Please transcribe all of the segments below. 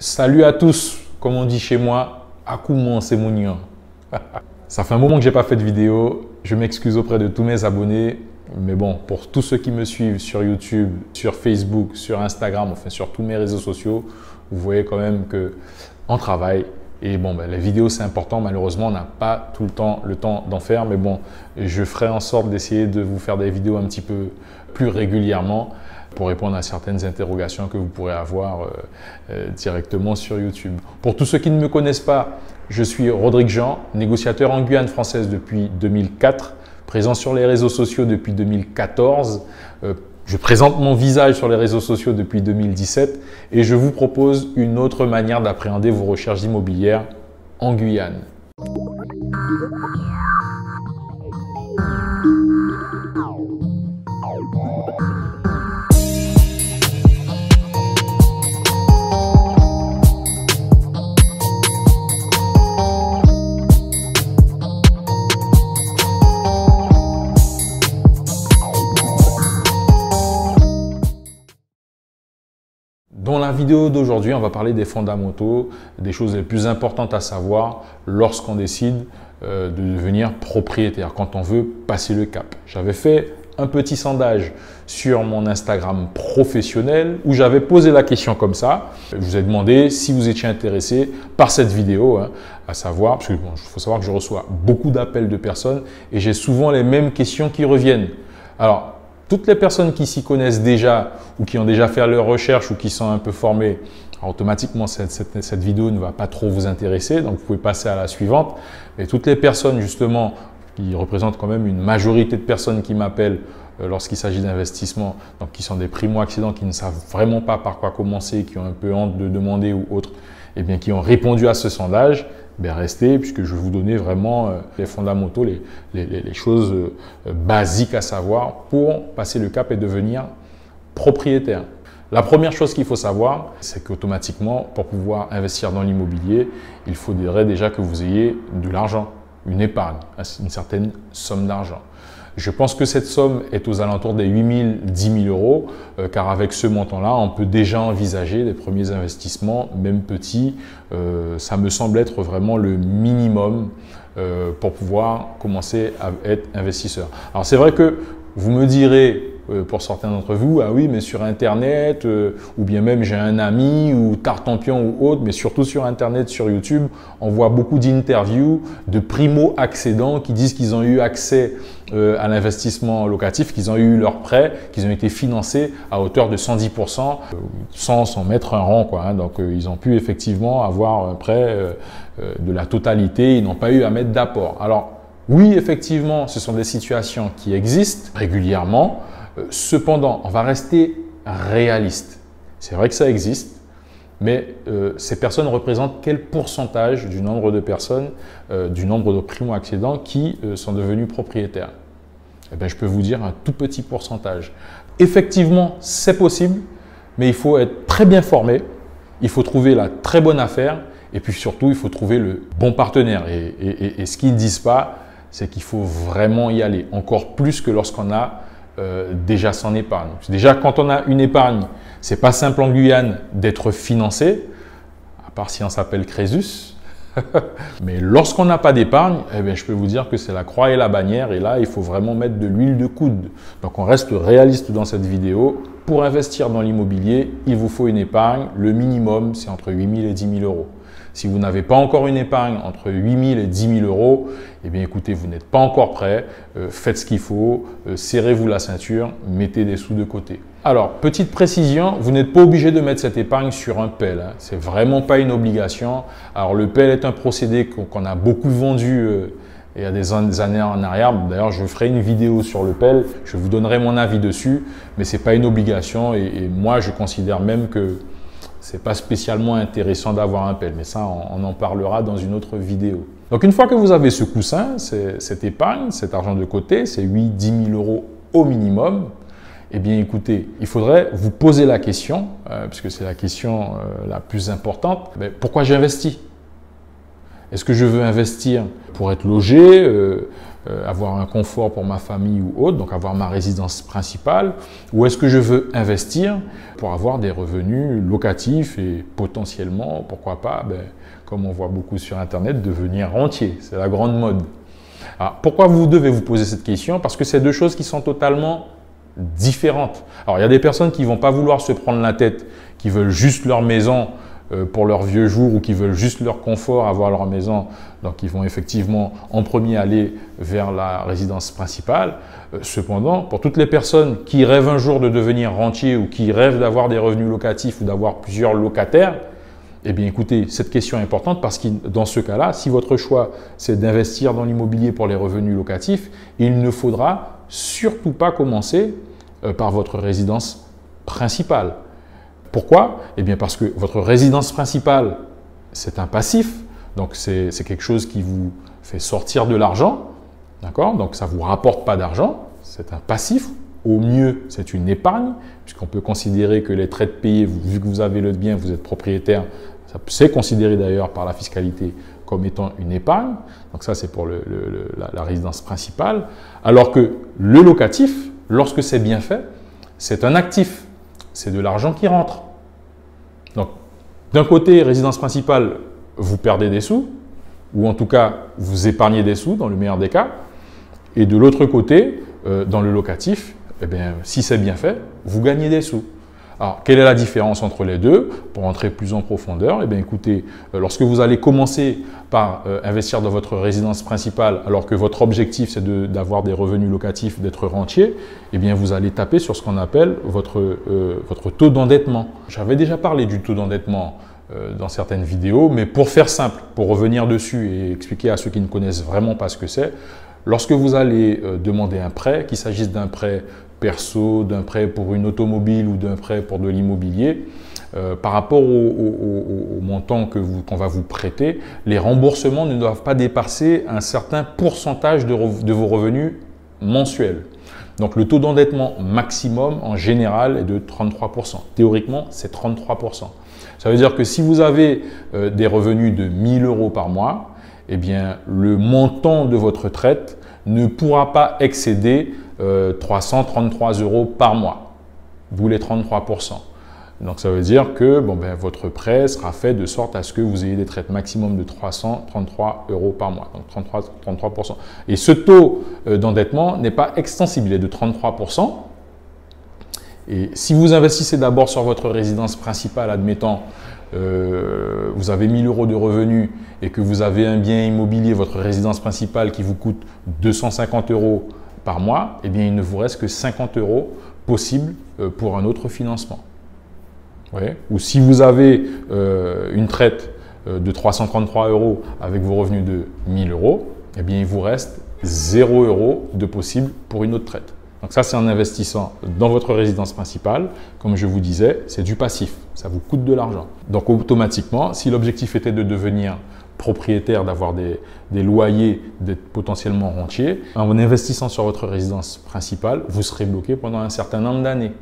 Salut à tous, comme on dit chez moi, Akuman c'est Mounion. Ça fait un moment que j'ai pas fait de vidéo, je m'excuse auprès de tous mes abonnés, mais bon, pour tous ceux qui me suivent sur YouTube, sur Facebook, sur Instagram, enfin sur tous mes réseaux sociaux, vous voyez quand même qu'on travaille. Et bon, les vidéos c'est important, malheureusement on n'a pas tout le temps d'en faire, mais bon, je ferai en sorte d'essayer de vous faire des vidéos un petit peu plus régulièrement pour répondre à certaines interrogations que vous pourrez avoir directement sur YouTube. Pour tous ceux qui ne me connaissent pas, je suis Rodrigue Jean, négociateur en Guyane française depuis 2004, présent sur les réseaux sociaux depuis 2014. Je présente mon visage sur les réseaux sociaux depuis 2017 et je vous propose une autre manière d'appréhender vos recherches immobilières en Guyane. Dans la vidéo d'aujourd'hui, on va parler des fondamentaux, des choses les plus importantes à savoir lorsqu'on décide de devenir propriétaire, quand on veut passer le cap. J'avais fait un petit sondage sur mon Instagram professionnel où j'avais posé la question comme ça. Je vous ai demandé si vous étiez intéressé par cette vidéo, à savoir, parce qu'il faut savoir que je reçois beaucoup d'appels de personnes et j'ai souvent les mêmes questions qui reviennent. Alors, toutes les personnes qui s'y connaissent déjà ou qui ont déjà fait leurs recherches ou qui sont un peu formées, automatiquement cette vidéo ne va pas trop vous intéresser, donc vous pouvez passer à la suivante. Et toutes les personnes justement qui représentent quand même une majorité de personnes qui m'appellent lorsqu'il s'agit d'investissement, donc qui sont des primo-accédants, qui ne savent vraiment pas par quoi commencer, qui ont un peu honte de demander ou autre, et bien qui ont répondu à ce sondage, restez puisque je vais vous donner vraiment les fondamentaux, les choses basiques à savoir pour passer le cap et devenir propriétaire. La première chose qu'il faut savoir, c'est qu'automatiquement, pour pouvoir investir dans l'immobilier, il faudrait déjà que vous ayez de l'argent, une épargne, une certaine somme d'argent. Je pense que cette somme est aux alentours des 8 000, 10 000 euros, car avec ce montant-là, on peut déjà envisager des premiers investissements, même petits. Ça me semble être vraiment le minimum pour pouvoir commencer à être investisseur. Alors c'est vrai que vous me direz, pour certains d'entre vous, ah oui, mais sur Internet, ou bien même j'ai un ami, ou Tartampion ou autre, mais surtout sur Internet, sur YouTube, on voit beaucoup d'interviews de primo-accédants qui disent qu'ils ont eu accès à l'investissement locatif, qu'ils ont eu leur prêt, qu'ils ont été financés à hauteur de 110%, sans mettre un rang, quoi. Donc, ils ont pu effectivement avoir un prêt de la totalité, ils n'ont pas eu à mettre d'apport. Alors, oui, effectivement, ce sont des situations qui existent régulièrement. Cependant, on va rester réaliste. C'est vrai que ça existe, mais ces personnes représentent quel pourcentage du nombre de personnes, du nombre de primo-accédants qui sont devenus propriétaires? Eh bien, je peux vous dire un tout petit pourcentage. Effectivement, c'est possible, mais il faut être très bien formé, il faut trouver la très bonne affaire et puis surtout, il faut trouver le bon partenaire. Et ce qu'ils ne disent pas, c'est qu'il faut vraiment y aller, encore plus que lorsqu'on a déjà son épargne. Déjà, quand on a une épargne, ce n'est pas simple en Guyane d'être financé, à part si on s'appelle Crésus. Mais lorsqu'on n'a pas d'épargne, eh bien, je peux vous dire que c'est la croix et la bannière. Et là, il faut vraiment mettre de l'huile de coude. Donc, on reste réaliste dans cette vidéo. Pour investir dans l'immobilier, il vous faut une épargne. Le minimum, c'est entre 8 000 et 10 000 euros. Si vous n'avez pas encore une épargne entre 8 000 et 10 000 euros, eh bien écoutez, vous n'êtes pas encore prêt, faites ce qu'il faut, serrez-vous la ceinture, mettez des sous de côté. Alors, petite précision, vous n'êtes pas obligé de mettre cette épargne sur un PEL, hein. Ce n'est vraiment pas une obligation. Alors, le PEL est un procédé qu'on a beaucoup vendu il y a des années en arrière. D'ailleurs, je ferai une vidéo sur le PEL, je vous donnerai mon avis dessus, mais ce n'est pas une obligation et moi, je considère même que ce n'est pas spécialement intéressant d'avoir un PEL, mais ça, on en parlera dans une autre vidéo. Donc, une fois que vous avez ce coussin, cette épargne, cet argent de côté, c'est 8 000 – 10 000 euros au minimum, eh bien, écoutez, il faudrait vous poser la question, puisque c'est la question la plus importante, mais pourquoi j'investis? Est-ce que je veux investir pour être logé, avoir un confort pour ma famille ou autre, donc avoir ma résidence principale, ou est-ce que je veux investir pour avoir des revenus locatifs et potentiellement, pourquoi pas, comme on voit beaucoup sur Internet, devenir rentier. C'est la grande mode. Alors, pourquoi vous devez vous poser cette question? Parce que c'est deux choses qui sont totalement différentes. Alors, il y a des personnes qui ne vont pas vouloir se prendre la tête, qui veulent juste leur maison pour leurs vieux jours ou qui veulent juste leur confort, avoir leur maison. Donc, ils vont effectivement en premier aller vers la résidence principale. Cependant, pour toutes les personnes qui rêvent un jour de devenir rentier ou qui rêvent d'avoir des revenus locatifs ou d'avoir plusieurs locataires, eh bien, écoutez, cette question est importante parce que dans ce cas-là, si votre choix, c'est d'investir dans l'immobilier pour les revenus locatifs, il ne faudra surtout pas commencer par votre résidence principale. Pourquoi? Eh bien, parce que votre résidence principale, c'est un passif, donc c'est quelque chose qui vous fait sortir de l'argent, d'accord? Donc, ça ne vous rapporte pas d'argent, c'est un passif. Au mieux, c'est une épargne, puisqu'on peut considérer que les traites payées, vu que vous avez le bien, vous êtes propriétaire, c'est considéré d'ailleurs par la fiscalité comme étant une épargne. Donc ça, c'est pour la résidence principale. Alors que le locatif, lorsque c'est bien fait, c'est un actif. C'est de l'argent qui rentre. Donc, d'un côté, résidence principale, vous perdez des sous, ou en tout cas, vous épargnez des sous dans le meilleur des cas. Et de l'autre côté, dans le locatif, eh bien, si c'est bien fait, vous gagnez des sous. Alors, quelle est la différence entre les deux? Pour entrer plus en profondeur, eh bien, écoutez, lorsque vous allez commencer par investir dans votre résidence principale, alors que votre objectif, c'est d'avoir des revenus locatifs, d'être rentier, eh bien, vous allez taper sur ce qu'on appelle votre taux d'endettement. J'avais déjà parlé du taux d'endettement dans certaines vidéos, mais pour faire simple, pour revenir dessus et expliquer à ceux qui ne connaissent vraiment pas ce que c'est, lorsque vous allez demander un prêt, qu'il s'agisse d'un prêt perso, d'un prêt pour une automobile ou d'un prêt pour de l'immobilier, par rapport au montant qu'on va vous prêter, les remboursements ne doivent pas dépasser un certain pourcentage de vos revenus mensuels. Donc le taux d'endettement maximum en général est de 33%. Théoriquement, c'est 33%. Ça veut dire que si vous avez des revenus de 1 000 € par mois, eh bien, le montant de votre traite ne pourra pas excéder 333 € par mois, d'où les 33%. Donc, ça veut dire que votre prêt sera fait de sorte à ce que vous ayez des traites maximum de 333 € par mois, donc 33%. Et ce taux d'endettement n'est pas extensible, il est de 33%. Et si vous investissez d'abord sur votre résidence principale, admettons, vous avez 1 000 € de revenus et que vous avez un bien immobilier, votre résidence principale qui vous coûte 250 € par mois, eh bien, il ne vous reste que 50 € possibles pour un autre financement. Ouais. Ou si vous avez une traite de 333 € avec vos revenus de 1 000 €, eh bien, il vous reste 0 € de possible pour une autre traite. Donc ça, c'est en investissant dans votre résidence principale. Comme je vous disais, c'est du passif. Ça vous coûte de l'argent. Donc automatiquement, si l'objectif était de devenir propriétaire, d'avoir des loyers, d'être potentiellement rentier, en investissant sur votre résidence principale, vous serez bloqué pendant un certain nombre d'années.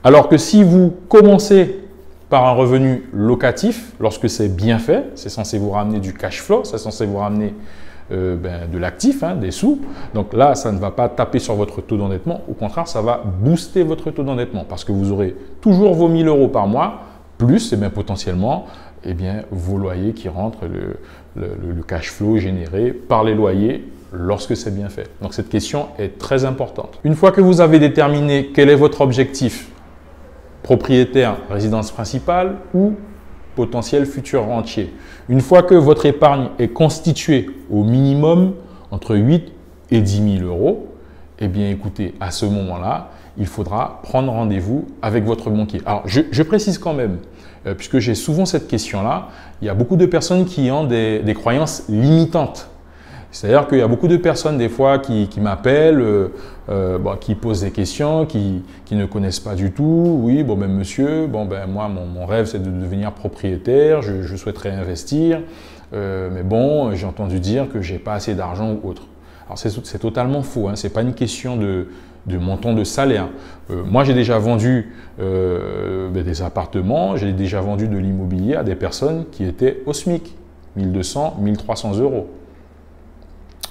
Alors que si vous commencez par un revenu locatif, lorsque c'est bien fait, c'est censé vous ramener du cash flow, c'est censé vous ramener de l'actif, des sous. Donc là, ça ne va pas taper sur votre taux d'endettement. Au contraire, ça va booster votre taux d'endettement parce que vous aurez toujours vos 1 000 € par mois, plus potentiellement vos loyers qui rentrent, le cash flow généré par les loyers lorsque c'est bien fait. Donc cette question est très importante. Une fois que vous avez déterminé quel est votre objectif, propriétaire, résidence principale ou potentiel futur rentier. Une fois que votre épargne est constituée au minimum entre 8 et 10 000 €, eh bien écoutez, à ce moment-là, il faudra prendre rendez-vous avec votre banquier. Alors, je précise quand même, puisque j'ai souvent cette question-là, il y a beaucoup de personnes qui ont des croyances limitantes. C'est-à-dire qu'il y a beaucoup de personnes des fois qui m'appellent, qui posent des questions, qui ne connaissent pas du tout. Oui, monsieur, moi mon rêve c'est de devenir propriétaire, je souhaiterais investir, mais j'ai entendu dire que j'ai pas assez d'argent ou autre. Alors c'est totalement faux, ce n'est pas une question de montant de salaire. Moi j'ai déjà vendu des appartements, j'ai déjà vendu de l'immobilier à des personnes qui étaient au SMIC. 1200, 1300 euros.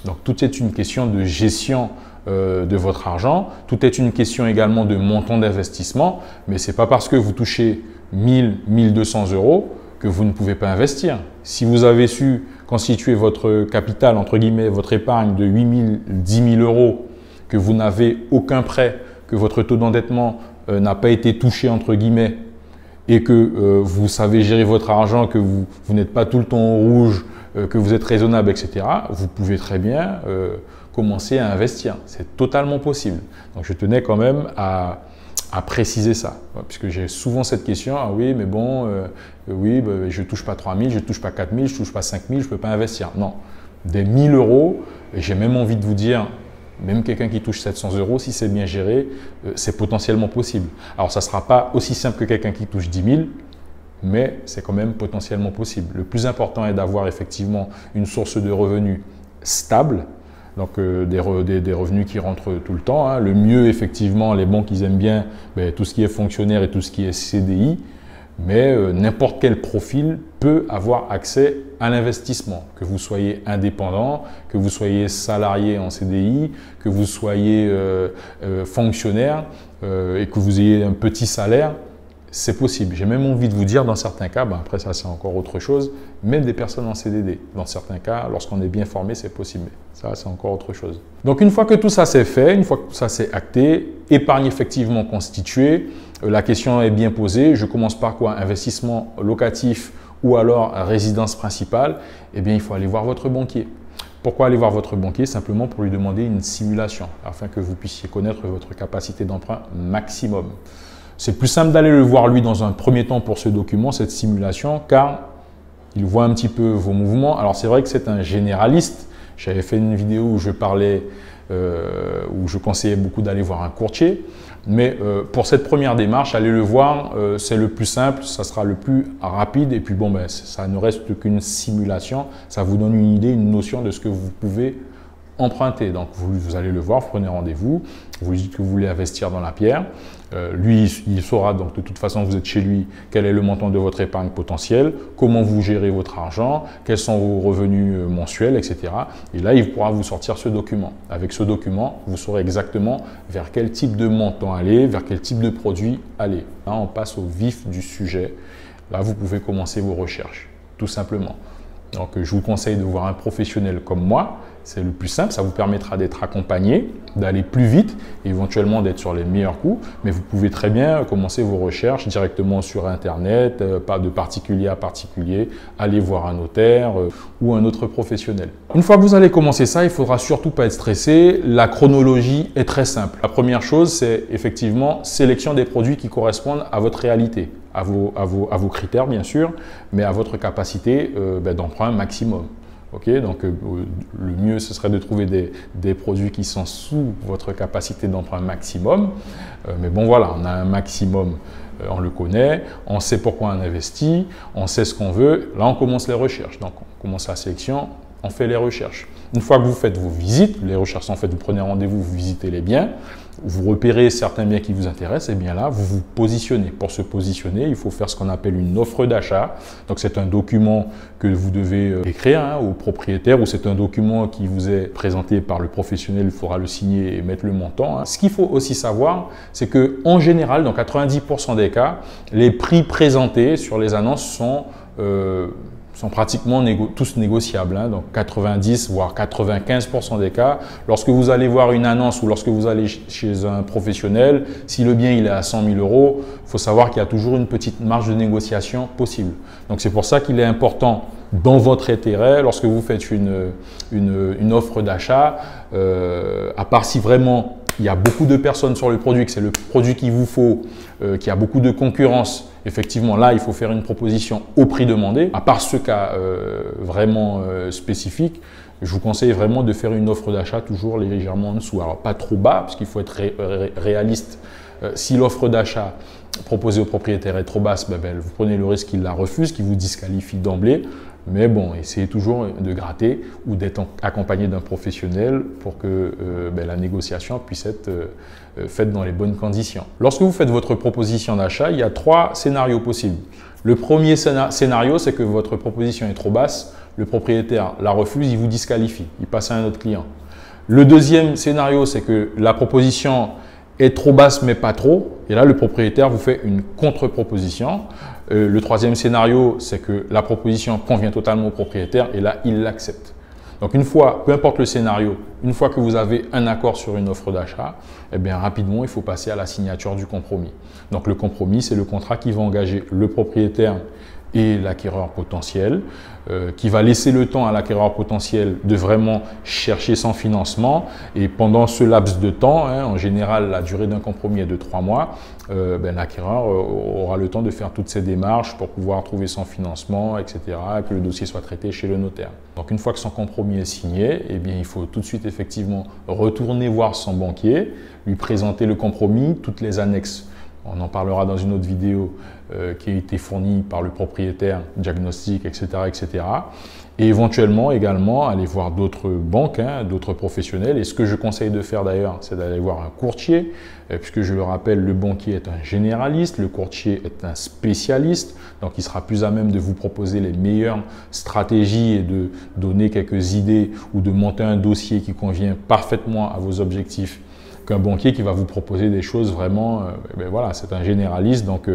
Donc, tout est une question de gestion de votre argent. Tout est une question également de montant d'investissement. Mais ce n'est pas parce que vous touchez 1000, 1200 euros que vous ne pouvez pas investir. Si vous avez su constituer votre capital, entre guillemets, votre épargne de 8 000, 10 000 euros, que vous n'avez aucun prêt, que votre taux d'endettement n'a pas été touché, entre guillemets, et que vous savez gérer votre argent, que vous n'êtes pas tout le temps au rouge, que vous êtes raisonnable, etc., vous pouvez très bien commencer à investir. C'est totalement possible. Donc, je tenais quand même à préciser ça, puisque j'ai souvent cette question, ah oui, mais bon, oui, bah, je ne touche pas 3 000, je ne touche pas 4 000, je ne touche pas 5 000, je ne peux pas investir. Non, des 1 000 euros, et j'ai même envie de vous dire, même quelqu'un qui touche 700 euros, si c'est bien géré, c'est potentiellement possible. Alors, ça ne sera pas aussi simple que quelqu'un qui touche 10 000, mais c'est quand même potentiellement possible. Le plus important est d'avoir effectivement une source de revenus stable, donc des revenus qui rentrent tout le temps. Hein. Le mieux, effectivement, les banques, ils aiment bien tout ce qui est fonctionnaire et tout ce qui est CDI, mais n'importe quel profil peut avoir accès à l'investissement, que vous soyez indépendant, que vous soyez salarié en CDI, que vous soyez fonctionnaire et que vous ayez un petit salaire. C'est possible. J'ai même envie de vous dire, dans certains cas, après ça c'est encore autre chose, même des personnes en CDD. Dans certains cas, lorsqu'on est bien formé, c'est possible. Mais ça, c'est encore autre chose. Donc, une fois que tout ça c'est fait, une fois que tout ça c'est acté, épargne effectivement constituée, la question est bien posée. Je commence par quoi? Investissement locatif ou alors résidence principale? Eh bien, il faut aller voir votre banquier. Pourquoi aller voir votre banquier? Simplement pour lui demander une simulation, afin que vous puissiez connaître votre capacité d'emprunt maximum. C'est plus simple d'aller le voir lui dans un premier temps pour ce document, cette simulation, car il voit un petit peu vos mouvements. Alors c'est vrai que c'est un généraliste. J'avais fait une vidéo où je parlais, où je conseillais beaucoup d'aller voir un courtier. Mais pour cette première démarche, aller le voir, c'est le plus simple, ça sera le plus rapide. Et puis bon, ça ne reste qu'une simulation. Ça vous donne une idée, une notion de ce que vous pouvez emprunter. Donc vous allez le voir, vous prenez rendez-vous, vous lui dites que vous voulez investir dans la pierre. Lui, il saura donc de toute façon, vous êtes chez lui, quel est le montant de votre épargne potentielle, comment vous gérez votre argent, quels sont vos revenus mensuels, etc. Et là, il pourra vous sortir ce document. Avec ce document, vous saurez exactement vers quel type de montant aller, vers quel type de produit aller. Là, on passe au vif du sujet. Là, vous pouvez commencer vos recherches, tout simplement. Donc, je vous conseille de voir un professionnel comme moi. C'est le plus simple, ça vous permettra d'être accompagné, d'aller plus vite, éventuellement d'être sur les meilleurs coups. Mais vous pouvez très bien commencer vos recherches directement sur Internet, pas de particulier à particulier, aller voir un notaire ou un autre professionnel. Une fois que vous allez commencer ça, il ne faudra surtout pas être stressé. La chronologie est très simple. La première chose, c'est effectivement sélection des produits qui correspondent à votre réalité, à vos critères bien sûr, mais à votre capacité d'emprunt maximum. Okay, donc, le mieux, ce serait de trouver des produits qui sont sous votre capacité d'emprunt maximum. Mais bon, voilà, on a un maximum, on le connaît, on sait pourquoi on investit, on sait ce qu'on veut. Là, on commence les recherches. Donc, on commence la sélection, on fait les recherches. Une fois que vous faites vos visites, les recherches sont faites, vous prenez rendez-vous, vous visitez les biens, vous repérez certains biens qui vous intéressent, et bien là, vous vous positionnez. Pour se positionner, il faut faire ce qu'on appelle une offre d'achat. Donc, c'est un document que vous devez écrire au propriétaire ou c'est un document qui vous est présenté par le professionnel, il faudra le signer et mettre le montant. Ce qu'il faut aussi savoir, c'est qu'en général, dans 90% des cas, les prix présentés sur les annonces sont pratiquement tous négociables. Donc 90 voire 95% des cas, lorsque vous allez voir une annonce ou lorsque vous allez chez un professionnel, si le bien il est à 100 000 euros, il faut savoir qu'il y a toujours une petite marge de négociation possible. Donc c'est pour ça qu'il est important, dans votre intérêt, lorsque vous faites une offre d'achat, à part si vraiment il y a beaucoup de personnes sur le produit, que c'est le produit qu'il vous faut, qu'il y a beaucoup de concurrence, effectivement, là, il faut faire une proposition au prix demandé. À part ce cas vraiment spécifique, je vous conseille vraiment de faire une offre d'achat toujours légèrement en dessous. Alors, pas trop bas, parce qu'il faut être réaliste. Si l'offre d'achat proposée au propriétaire est trop basse, vous prenez le risque qu'il la refuse, qu'il vous disqualifie d'emblée. Mais bon, essayez toujours de gratter ou d'être accompagné d'un professionnel pour que la négociation puisse être faite dans les bonnes conditions. Lorsque vous faites votre proposition d'achat, il y a 3 scénarios possibles. Le premier scénario, c'est que votre proposition est trop basse, le propriétaire la refuse, il vous disqualifie, il passe à un autre client. Le deuxième scénario, c'est que la proposition est trop basse mais pas trop, et là le propriétaire vous fait une contre-proposition. Le troisième scénario, c'est que la proposition convient totalement au propriétaire et là il l'accepte. Donc une fois, peu importe le scénario, une fois que vous avez un accord sur une offre d'achat, eh bien rapidement il faut passer à la signature du compromis. Donc le compromis, c'est le contrat qui va engager le propriétaire et l'acquéreur potentiel, qui va laisser le temps à l'acquéreur potentiel de vraiment chercher son financement. Et pendant ce laps de temps, en général, la durée d'un compromis est de 3 mois, l'acquéreur aura le temps de faire toutes ces démarches pour pouvoir trouver son financement, etc., que le dossier soit traité chez le notaire. Donc une fois que son compromis est signé, eh bien, il faut tout de suite effectivement retourner voir son banquier, lui présenter le compromis, toutes les annexes. On en parlera dans une autre vidéo qui a été fournie par le propriétaire, diagnostic, etc., etc. Et éventuellement également aller voir d'autres banques, d'autres professionnels. Et ce que je conseille de faire d'ailleurs, c'est d'aller voir un courtier, puisque je le rappelle, le banquier est un généraliste, le courtier est un spécialiste, donc il sera plus à même de vous proposer les meilleures stratégies et de donner quelques idées ou de monter un dossier qui convient parfaitement à vos objectifs qu'un banquier qui va vous proposer des choses vraiment, voilà, c'est un généraliste, donc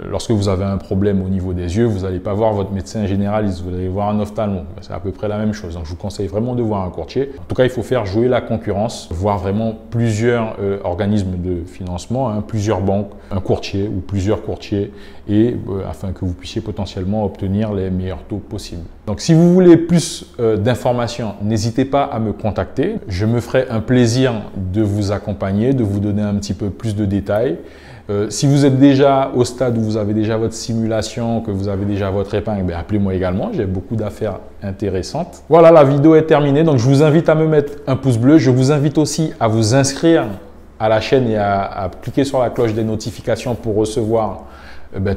lorsque vous avez un problème au niveau des yeux, vous n'allez pas voir votre médecin généraliste, vous allez voir un ophtalmo. C'est à peu près la même chose. Donc, je vous conseille vraiment de voir un courtier. En tout cas, il faut faire jouer la concurrence, voir vraiment plusieurs organismes de financement, plusieurs banques, un courtier ou plusieurs courtiers, et afin que vous puissiez potentiellement obtenir les meilleurs taux possibles. Donc, si vous voulez plus d'informations, n'hésitez pas à me contacter. Je me ferai un plaisir de vous accompagner, de vous donner un petit peu plus de détails. Si vous êtes déjà au stade où vous avez déjà votre simulation, que vous avez déjà votre épingle, appelez-moi également, j'ai beaucoup d'affaires intéressantes. Voilà, la vidéo est terminée, donc je vous invite à me mettre un pouce bleu. Je vous invite aussi à vous inscrire à la chaîne et à cliquer sur la cloche des notifications pour recevoir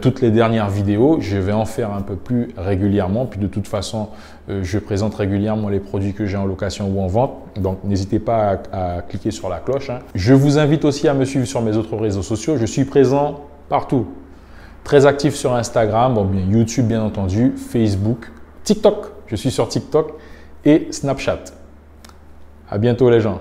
toutes les dernières vidéos. Je vais en faire un peu plus régulièrement, puis de toute façon, je présente régulièrement les produits que j'ai en location ou en vente, donc n'hésitez pas à cliquer sur la cloche. Je vous invite aussi à me suivre sur mes autres réseaux sociaux, je suis présent partout, très actif sur Instagram, YouTube bien entendu, Facebook, TikTok, je suis sur TikTok et Snapchat. À bientôt les gens.